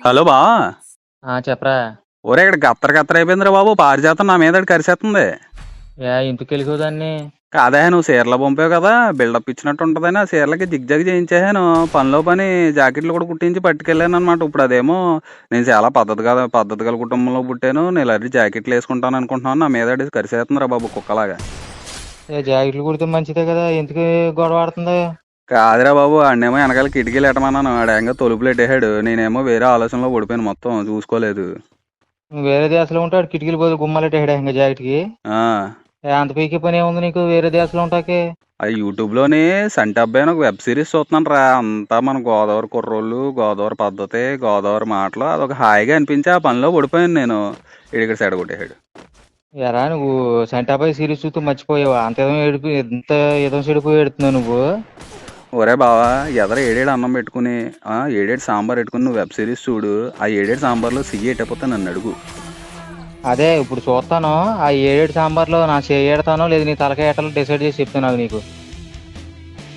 Hello బా. చెప్పరా. ఒరే ఇక్కడ గత్తర గత్తర అయిపోయిందిరా బాబు, పారిజాతం నా మీద కరిసేస్తుంది. ఇంటికి వెళ్ళిపోదాన్ని. కాదా నువ్వు చీరలు పంపావు కదా, బిల్డప్ ఇచ్చినట్టు ఉంటదని ఆ చీరలకి జిగ్జాగ్ చేయించాను. పనిలో పని జాకెట్లు కూడా కుట్టించి పట్టుకెళ్ళాను అనమాట. ఇప్పుడు అదేమో నేను చాలా పద్ధతి గల కుటుంబంలో పుట్టాను, నేను ఇలాంటి జాకెట్లు వేసుకుంటాను అనుకుంటున్నాను, నా మీద కరిసేస్తుందిరా బాబు కుక్కలాగా. జాకెట్లు కుడితే మంచిదే కదా, ఎందుకు గొడవ ఆడుతుంది? కాదురా బాబు, ఆడనేమో వెనకాల కిటికీలు ఎట్టమన్నాను, ఆడేంగా తలుపులు ఎట్టేసాడు. నేనేమో వేరే ఆలోచనలో పడిపోయాను, మొత్తం చూసుకోలేదు. నువ్వు వేరే దేశంలో ఉంటాడు, కిటికీలు బదులు గుమ్మాలెట్టాడు ఇంకా జాకెట్కి. ఆ అంత పీకి పని ఏముంది నీకు వేరే దేశంలో ఉంటాకి? అది యూట్యూబ్లోని సంటి అబ్బాయి అని ఒక వెబ్ సిరీస్ చూస్తున్నాను రా. అంతా మన గోదావరి కుర్రోళ్ళు, గోదావరి పద్ధతి, గోదావరి మాటలు, అదొక హాయిగా అనిపించి ఆ పనిలో పడిపోయాను నేను. ఇక్కడ సెడగొట్టేశాడు. ఎరా నువ్వు సంటాబాయ్ సిరీస్ చూస్తూ మర్చిపోయావా? ఎంత ఏదో చెడిపోయి ఎడుతున్నావు నువ్వు. ఒరే బావా, ఎదర ఏడేడు అన్నం పెట్టుకుని ఏడేడు సాంబార్ పెట్టుకుని నువ్వు వెబ్ సిరీస్ చూడు. ఆ ఏడేడు సాంబార్లో సిగ్గి ఎట్టపోతే నన్ను అడుగు. అదే ఇప్పుడు చూస్తాను, ఆ 7 సాంబార్లో నా చేయడతానో లేదు నీ తలకాయ ఎట్టాలో డిసైడ్ చేసి చెప్తాను నాకు నీకు.